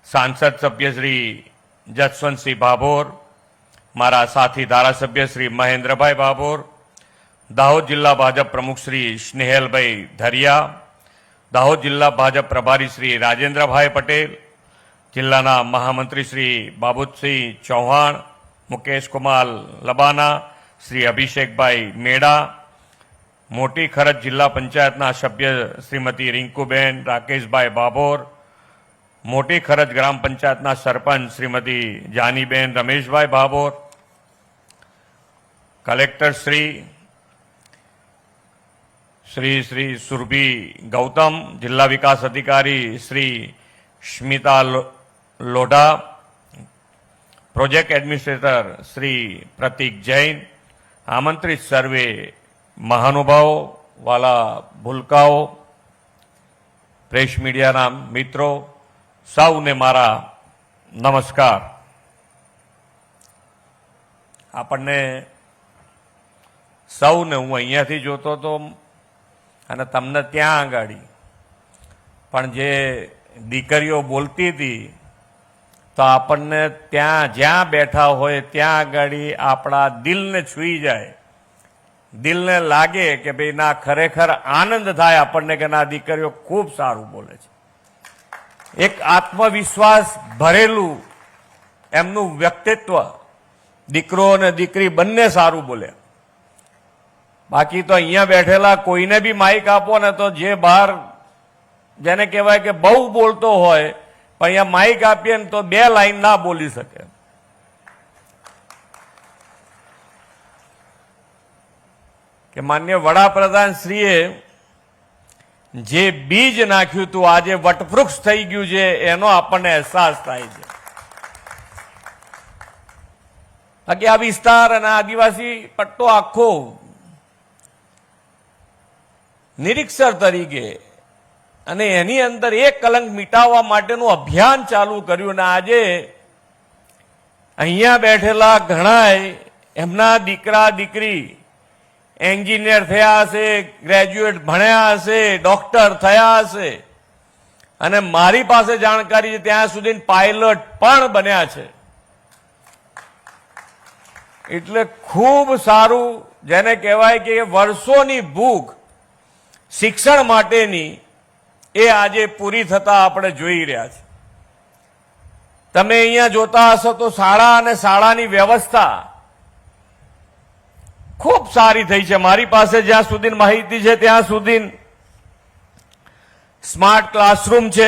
सांसद सभ्य श्री जसवंतसिंह भाभोर, मारा साथी धारासभ्य श्री महेन्द्रभाई भाभोर, दाहोद जिला भाजप प्रमुख श्री स्नेहलभाई धरिया, दाहोद जिला भाजप प्रभारी श्री राजेन्द्रभाई पटेल, जिल्लाना महामंत्री श्री बाबुसिंह चौहान, मुकेश कुमार लबाना, श्री अभिषेकभाई मेड़ा, मोटी खरज जिला पंचायतना सभ्य श्रीमती रिंकूबेन राकेशभाई भाभोर, मोटी खरज ग्राम पंचायतना सरपंच श्रीमती जानीबेन रमेशभाई भाभोर, कलेक्टर श्री श्री सुरभि गौतम, जिला विकास अधिकारी श्री स्मिता लोढ़ा, प्रोजेक्ट एडमिनिस्ट्रेटर श्री प्रतीक जैन, आमंत्रित सर्वे महानुभाव वाला भूलकाओ, प्रेस मीडिया मित्रों, સૌને મારા નમસ્કાર। આપણને સૌને હું અહીંયાથી જોતો હતો અને તમને ત્યાં આગાડી પણ જે દીકરીઓ બોલતી હતી તો આપણને ત્યાં જ્યાં બેઠા હોય ત્યાં આગાડી આપણા દિલને છૂઈ જાય, દિલને લાગે કે ભાઈ ના ખરેખર આનંદ થાય આપણને કે ના દીકરીઓ ખૂબ સારું બોલે છે। एक आत्मविश्वास भरेलू एमनु व्यक्तित्व, दीकरो ने दीकरी बन्ने सारू बोले। बाकी तो अहींया बैठेला कोईने भी माइक आपो ने तो जे बहार जेने कहेवाय के बहु बोलतो होय पण अहींया माइक आपीए ने तो बे लाइन ना बोली सके। के माननीय वडाप्रधान श्रीए जे बीज नाख्યું તું આજે વટવૃક્ષ થઈ ગયું છે એનો આપણને અહેસાસ થાય છે। બાકી આ વિસ્તાર અને આદિવાસી પટ્ટો આખો નિરીક્ષર તરીકે અને એની અંદર એક કલંક મિટાવવા માટેનું અભિયાન ચાલુ કર્યું અને આજે અહીંયા બેઠેલા ઘણાય એમના દીકરા દીકરી એન્જિનિયર થયા હશે, ગ્રેજ્યુએટ ભણ્યા હશે, ડોક્ટર થયા હશે અને મારી પાસે જાણકારી છે ત્યાં સુધી પાયલટ પણ બન્યા છે। એટલે ખૂબ સારું, જેને કહેવાય કે વર્ષોની ભૂખ શિક્ષણ માટેની એ આજે પૂરી થતા આપણે જોઈ રહ્યા છે। તમે અહીંયા જોતા હશો તો શાળા અને શાળાની વ્યવસ્થા खूब सारी थई छे। मारी पासे ज्यां सुधी माहिती छे त्यां सुधी स्मार्ट क्लासरूम छे,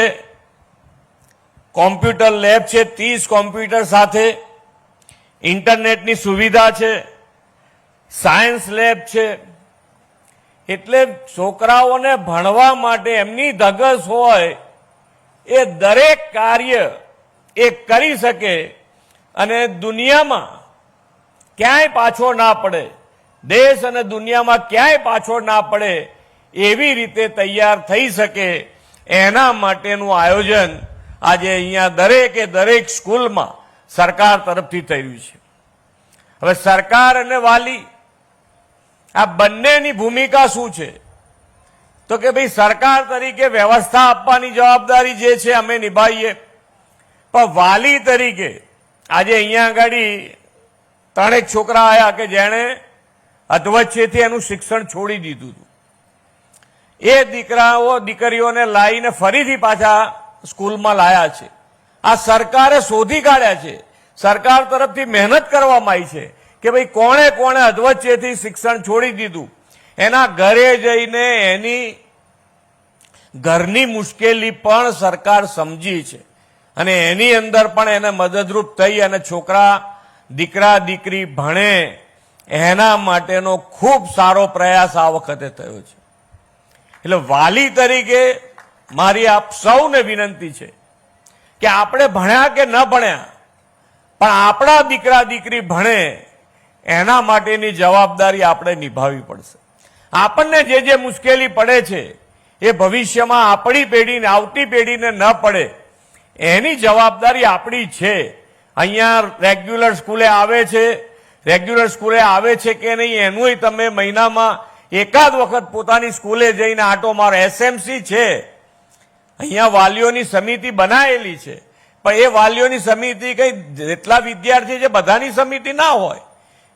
कॉम्प्यूटर लैब छे, 30 कॉम्प्यूटर साथे इंटरनेटनी सुविधा छे, सायन्स लैब छे। एटले छोकराओने भणवा माटे एमनी धगस होय ए दरेक कार्य ए करी सके अने दुनियामां क्यांय पाछो ना पड़े, देश અને દુનિયામાં ક્યાંય પાછળ ના પડે એવી રીતે તૈયાર થઈ શકે એના માટેનું આયોજન આજે અહીંયા દરેકે દરેક સ્કૂલમાં સરકાર તરફથી થયું છે। હવે સરકાર અને વાલી આ બંનેની ભૂમિકા શું છે તો કે ભાઈ સરકાર તરીકે વ્યવસ્થા આપવાની જવાબદારી જે છે અમે નિભાવીએ, પણ વાલી તરીકે આજે અહીંયા આગળ ત્રણેક છોકરા આવ્યા કે જેણે અધવચ્ચેથી એનું શિક્ષણ છોડી દીધું હતું। એ દીકરાઓ દીકરીઓને લાવીને ફરીથી પાછા સ્કૂલમાં લાયા છે। આ સરકારે શોધી કાઢ્યા છે, સરકાર તરફથી મહેનત કરવામાં આવી છે કે ભાઈ કોણે કોણે અધવચ્ચેથી શિક્ષણ છોડી દીધું, એના ઘરે જઈને એની ઘરની મુશ્કેલી પણ સરકાર સમજી છે અને એની અંદર પણ એને મદદરૂપ થઈ અને છોકરા દીકરા દીકરી ભણે એના માટેનો ખૂબ સારો પ્રયાસ આ વખતે થયો છે। એટલે વાલી તરીકે મારી આપ સૌને વિનંતી છે કે આપણે ભણ્યા કે ન ભણ્યા પણ આપણા દીકરા દીકરી ભણે એના માટેની જવાબદારી આપણે નિભાવવી પડશે। આપણને જે મુશ્કેલી પડે છે એ ભવિષ્યમાં આપણી પેઢીને આવતી પેઢીને ન પડે એની જવાબદારી આપણી છે। અહીંયા રેગ્યુલર સ્કૂલે આવે છે, રેગ્યુલર સ્કૂલે આવે છે કે નહીં એનું તમે મહિનામાં એકાદ વખત પોતાની સ્કૂલે જઈને આટો મારો। એસએમસી છે, અહીંયા વાલીઓની સમિતિ બનાવેલી છે, પણ એ વાલીઓની સમિતિ કઈ જેટલા વિદ્યાર્થી છે બધાની સમિતિ ના હોય,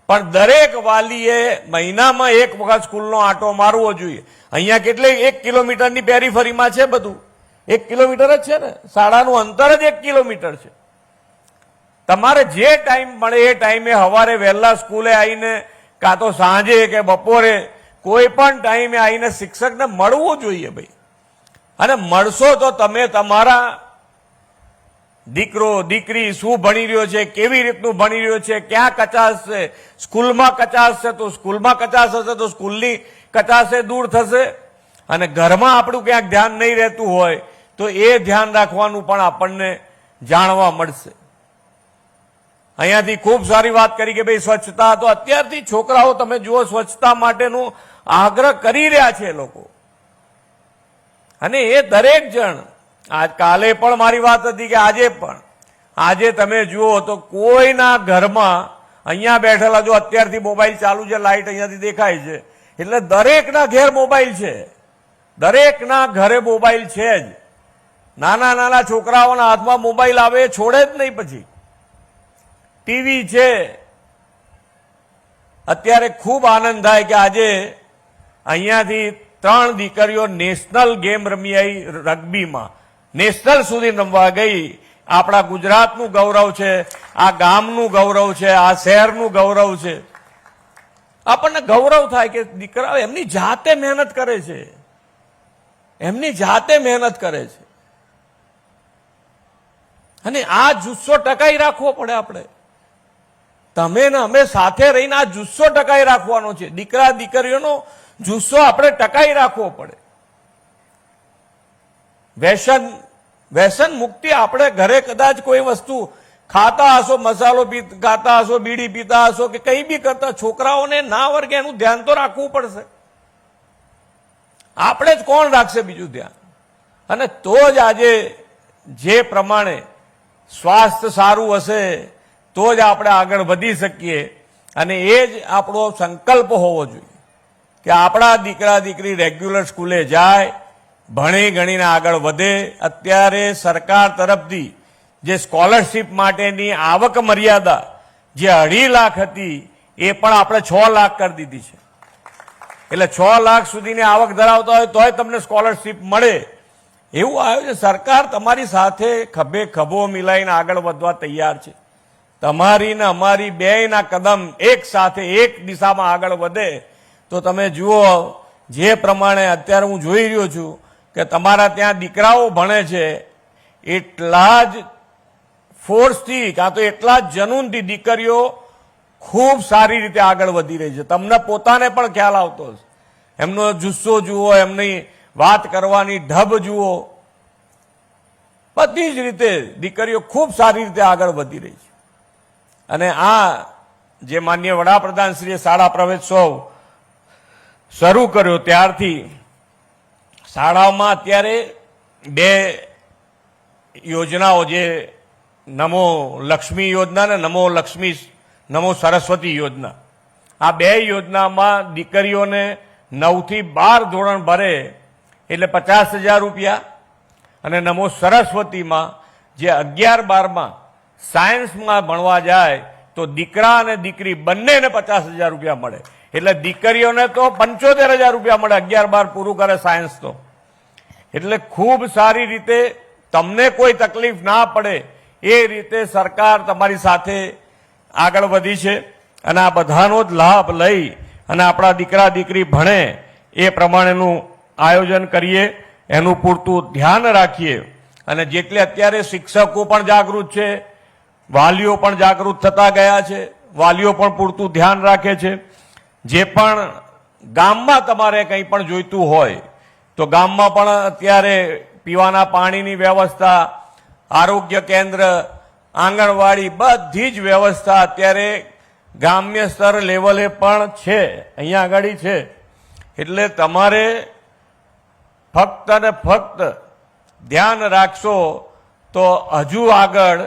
પણ દરેક વાલીએ મહિનામાં એક વખત સ્કૂલનો આંટો મારવો જોઈએ. અહીંયા કેટલે 1 કિલોમીટરની પેરીફરીમાં છે બધું, 1 કિલોમીટર જ છે ને, શાળાનું અંતર જ 1 કિલોમીટર છે. તમારે જે ટાઈમ મળે એ ટાઈમે સવારે વહેલા સ્કૂલે આવીને કાં તો સાંજે કે બપોરે કોઈ પણ ટાઈમે આવીને શિક્ષકને મળવું જોઈએ ભાઈ. અને મળશો તો તમે તમારા દીકરો દીકરી શું ભણી રહ્યો છે, કેવી રીતનું ભણી રહ્યો છે, ક્યાં કચાશ છે, સ્કૂલમાં કચાશ છે તો સ્કૂલમાં કચાશ હશે તો સ્કૂલની કચાશે દૂર થશે. અને ઘરમાં આપણું ક્યાંક ધ્યાન નહીં રહેતું હોય તો એ ધ્યાન રાખવાનું પણ આપણને જાણવા મળશે. અહીંયાથી ખૂબ સારી વાત કરી કે ભાઈ સ્વચ્છતા, તો અત્યારથી છોકરાઓ તમે જુઓ સ્વચ્છતા માટેનું આગ્રહ કરી રહ્યા છે લોકો. અને એ દરેક જણ, આજ કાલે પણ મારી વાત હતી કે આજે તમે જુઓ તો કોઈના ઘરમાં અહીંયા બેઠેલા જો અત્યારથી મોબાઈલ ચાલુ છે, લાઈટ અહીંયાથી દેખાય છે, એટલે દરેકના ઘેર મોબાઈલ છે, દરેકના ઘરે મોબાઈલ છે જ. નાના નાના છોકરાઓના હાથમાં મોબાઈલ આવે છોડે જ નહીં. પછી ટીવી છે. અત્યારે ખૂબ આનંદ થાય કે આજે અહીંયાથી 3 દીકરીઓ નેશનલ ગેમ રમી આવી, રગ્બીમાં નેશનલ સુધી રમવા ગઈ. આપણા ગુજરાતનું ગૌરવ છે, આ ગામનું ગૌરવ છે, આ શહેરનું ગૌરવ છે. આપણને ગૌરવ થાય કે દીકરાઓ એમની જાતે મહેનત કરે છે, એમની જાતે મહેનત કરે છે. અને આ જુસ્સો ટકાઈ રાખવો પડે. આપણે તમે ને અમે સાથે રહીને આ જુસ્સો ટકાઈ રાખવાનો છે. દીકરા દીકરીઓનો જુસ્સો આપણે ટકાઈ રાખવો પડે. વ્યસન મુક્તિ આપણે ઘરે કદાચ કોઈ વસ્તુ ખાતા હશો, મસાલો ખાતા હશો, બીડી પીતા હશો કે કંઈ બી કરતા, છોકરાઓને ના વર્ગે એનું ધ્યાન તો રાખવું પડશે. આપણે જ કોણ રાખશે બીજું ધ્યાન? અને તો જ આજે જે પ્રમાણે સ્વાસ્થ્ય સારું હશે તો જ આપણે આગળ વધી શકીએ. અને એ જ આપણો સંકલ્પ હોવો જોઈએ કે આપણા દીકરા દીકરી રેગ્યુલર સ્કૂલે જાય, ભણી ગણીને આગળ વધે. અત્યારે સરકાર તરફથી જે સ્કોલરશીપ માટેની આવક મર્યાદા જે 2.5 લાખ હતી એ પણ આપણે 6 લાખ કરી દીધી છે. એટલે 6 લાખ સુધીની આવક ધરાવતા હોય તોય તમને સ્કોલરશીપ મળે એવું આયોજન. સરકાર તમારી સાથે ખભે ખભો મિલાઈને આગળ વધવા તૈયાર છે. તમારી ને અમારી બેયના કદમ એક સાથે એક દિશામાં આગળ વધે તો તમે જુઓ જે પ્રમાણે અત્યારે હું જોઈ રહ્યો છું કે તમારા ત્યાં દીકરાઓ ભણે છે, એટલા જ ફોર્સથી કાં તો એટલા જ જનૂનથી દીકરીઓ ખૂબ સારી રીતે આગળ વધી રહી છે. તમને પોતાને પણ ખ્યાલ આવતો હશે. એમનો જુસ્સો જુઓ, એમની વાત કરવાની ઢબ જુઓ, બધી જ રીતે દીકરીઓ ખૂબ સારી રીતે આગળ વધી રહી છે. અને આ જે માનનીય વડાપ્રધાનશ્રીએ શાળા પ્રવેશોત્સવ શરૂ કર્યો ત્યારથી શાળાઓમાં અત્યારે 2 યોજનાઓ, જે નમો લક્ષ્મી યોજના ને નમો સરસ્વતી યોજના, આ 2 યોજનામાં દીકરીઓને 9 થી 12 ધોરણ ભરે એટલે 50,000 રૂપિયા, અને નમો સરસ્વતીમાં જે 11-12માં સાયન્સમાં ભણવા જાય તો દીકરા અને દીકરી બંનેને 50,000 રૂપિયા મળે. એટલે દીકરીઓને તો 75,000 રૂપિયા મળે 11-12 પૂરું કરે સાયન્સ તો. એટલે ખૂબ સારી રીતે તમને કોઈ તકલીફ ના પડે એ રીતે સરકાર તમારી સાથે આગળ વધી છે. અને આ બધાનો જ લાભ લઈ અને આપણા દીકરા દીકરી ભણે એ પ્રમાણેનું આયોજન કરીએ, એનું પૂરતું ધ્યાન રાખીએ. અને જેટલે અત્યારે શિક્ષકો પણ જાગૃત છે, વાલીઓ પણ જાગૃત થતા ગયા છે, વાલીઓ પણ પૂરતું ધ્યાન રાખે છે. જે પણ ગામમાં તમારે કંઈ પણ જોઈતું હોય તો ગામમાં પણ અત્યારે પીવાના પાણીની વ્યવસ્થા, આરોગ્ય કેન્દ્ર, આંગણવાડી, બધી જ વ્યવસ્થા અત્યારે ગ્રામ્ય સ્તર લેવલે પણ છે, અહીંયા આગળ છે. એટલે તમારે ફક્ત ને ફક્ત ધ્યાન રાખશો તો હજુ આગળ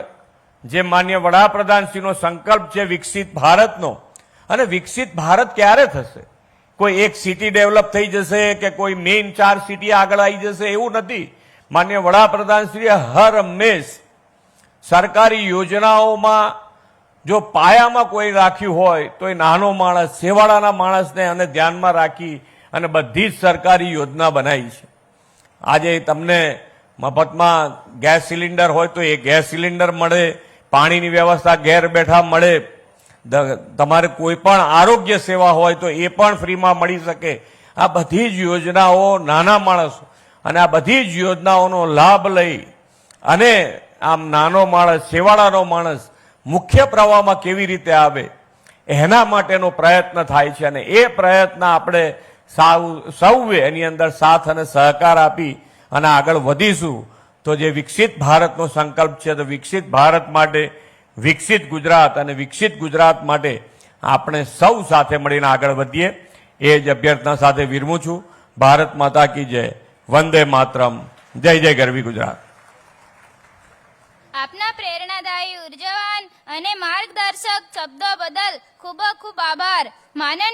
જે માન્ય વડાપ્રધાનશ્રીનો સંકલ્પ છે વિકસિત ભારતનો, અને વિકસિત ભારત ક્યારે થશે? કોઈ એક સિટી ડેવલપ થઈ જશે કે કોઈ મેઇન 4 સિટી આગળ આવી જશે એવું નથી. માન્ય વડાપ્રધાનશ્રીએ હર હંમેશ સરકારી યોજનાઓમાં જો પાયામાં કોઈ રાખ્યું હોય તો એ નાનો માણસ, છેવાડાના માણસને અને ધ્યાનમાં રાખી અને બધી જ સરકારી યોજના બનાવી છે. આજે તમને મફતમાં ગેસ સિલિન્ડર હોય તો એ ગેસ સિલિન્ડર મળે, પાણીની વ્યવસ્થા ઘેર બેઠા મળે, તમારે કોઈ પણ આરોગ્ય સેવા હોય તો એ પણ ફ્રીમાં મળી શકે. આ બધી જ યોજનાઓ નાના માણસો અને આ બધી જ યોજનાઓનો લાભ લઈ અને આમ નાનો માણસ, છેવાડાનો માણસ મુખ્ય પ્રવાહમાં કેવી રીતે આવે એના માટેનો પ્રયત્ન થાય છે. અને એ પ્રયત્ન આપણે સૌએ એની અંદર સાથ અને સહકાર આપી અને આગળ વધીશું તો જે વિકસિત ભારતનો સંકલ્પ છે તો વિકસિત ભારત માટે, વિકસિત ગુજરાત અને વિકસિત ગુજરાત માટે આપણે સૌ સાથે મળીને આગળ વધીએ એ જ અભ્યર્થના સાથે વિરમું છું. ભારત માતા કી જય, વંદે માતરમ, જય જય ગરવી ગુજરાત. આપના પ્રેરણાદાયી, ઉર્જાવાન અને માર્ગદર્શક શબ્દો બદલ ખૂબ ખૂબ આભાર. માનનીય